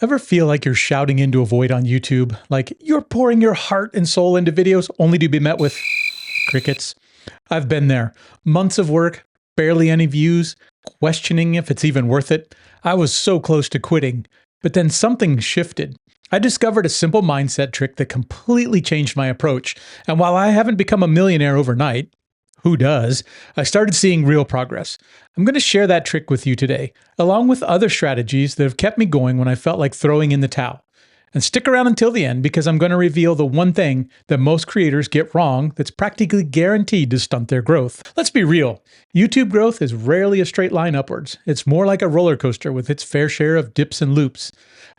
Ever feel like you're shouting into a void on YouTube? Like you're pouring your heart and soul into videos only to be met with crickets? I've been there. Months of work, barely any views, questioning if it's even worth it. I was so close to quitting, but then something shifted. I discovered a simple mindset trick that completely changed my approach. And while I haven't become a millionaire overnight, who does? I started seeing real progress. I'm going to share that trick with you today, along with other strategies that have kept me going when I felt like throwing in the towel. And stick around until the end because I'm going to reveal the one thing that most creators get wrong that's practically guaranteed to stunt their growth. Let's be real. YouTube growth is rarely a straight line upwards. It's more like a roller coaster with its fair share of dips and loops.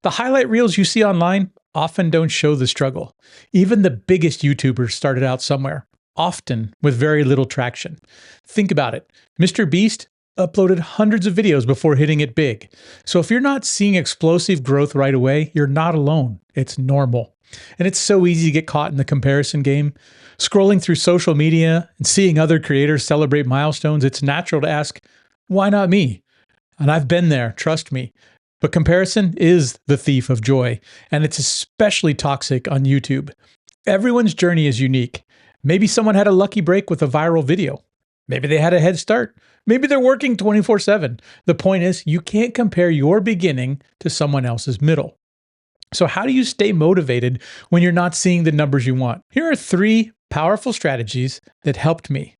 The highlight reels you see online often don't show the struggle. Even the biggest YouTubers started out somewhere, often with very little traction. Think about it. Mr. Beast uploaded hundreds of videos before hitting it big. So if you're not seeing explosive growth right away, you're not alone. It's normal. And it's so easy to get caught in the comparison game. Scrolling through social media and seeing other creators celebrate milestones, it's natural to ask, why not me? And I've been there, trust me. But comparison is the thief of joy, and it's especially toxic on YouTube. Everyone's journey is unique. Maybe someone had a lucky break with a viral video. Maybe they had a head start. Maybe they're working 24/7. The point is, you can't compare your beginning to someone else's middle. So how do you stay motivated when you're not seeing the numbers you want? Here are 3 powerful strategies that helped me.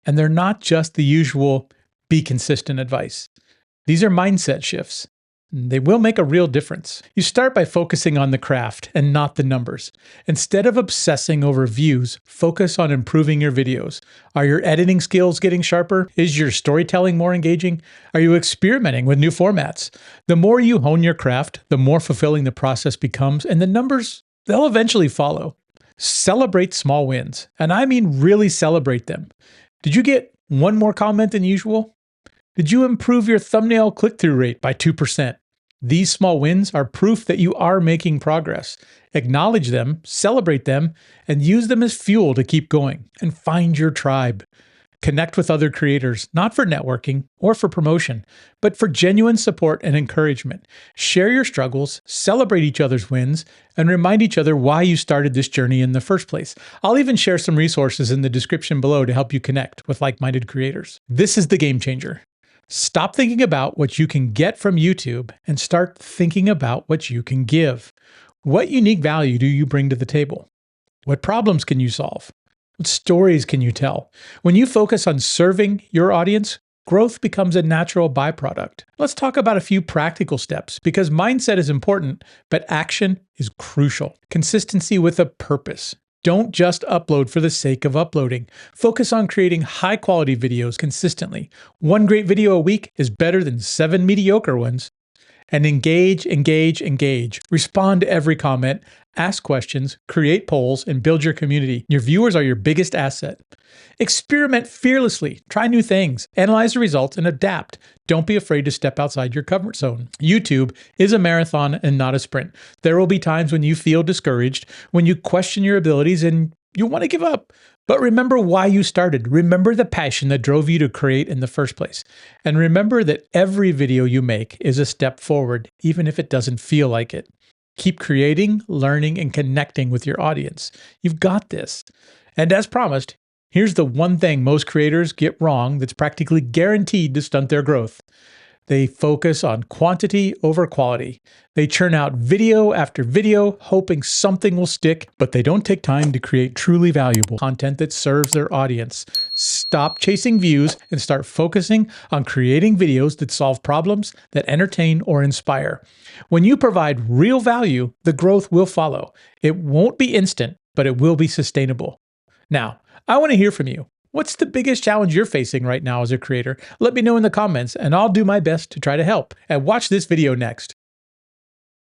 And they're not just the usual be consistent advice. These are mindset shifts. They will make a real difference. You start by focusing on the craft and not the numbers. Instead of obsessing over views, focus on improving your videos. Are your editing skills getting sharper? Is your storytelling more engaging? Are you experimenting with new formats? The more you hone your craft, the more fulfilling the process becomes, and the numbers, they'll eventually follow. Celebrate small wins, and I mean really celebrate them. Did you get one more comment than usual? Did you improve your thumbnail click-through rate by 2%? These small wins are proof that you are making progress. Acknowledge them, celebrate them, and use them as fuel to keep going. And find your tribe. Connect with other creators, not for networking or for promotion, but for genuine support and encouragement. Share your struggles, celebrate each other's wins, and remind each other why you started this journey in the first place. I'll even share some resources in the description below to help you connect with like-minded creators. This is the game changer. Stop thinking about what you can get from YouTube and start thinking about what you can give. What unique value do you bring to the table? What problems can you solve? What stories can you tell? When you focus on serving your audience, growth becomes a natural byproduct. Let's talk about a few practical steps because mindset is important, but action is crucial. Consistency with a purpose. Don't just upload for the sake of uploading. Focus on creating high-quality videos consistently. One great video a week is better than 7 mediocre ones. And engage. Respond to every comment, ask questions, create polls, and build your community. Your viewers are your biggest asset. Experiment fearlessly. Try new things. Analyze the results and adapt. Don't be afraid to step outside your comfort zone. YouTube is a marathon and not a sprint. There will be times when you feel discouraged, when you question your abilities and you want to give up. But remember why you started. Remember the passion that drove you to create in the first place. And remember that every video you make is a step forward, even if it doesn't feel like it. Keep creating, learning, and connecting with your audience. You've got this. And as promised, here's the one thing most creators get wrong that's practically guaranteed to stunt their growth. They focus on quantity over quality. They churn out video after video, hoping something will stick, but they don't take time to create truly valuable content that serves their audience. Stop chasing views and start focusing on creating videos that solve problems, that entertain or inspire. When you provide real value, the growth will follow. It won't be instant, but it will be sustainable. Now, I want to hear from you. What's the biggest challenge you're facing right now as a creator? Let me know in the comments, and I'll do my best to try to help. And watch this video next.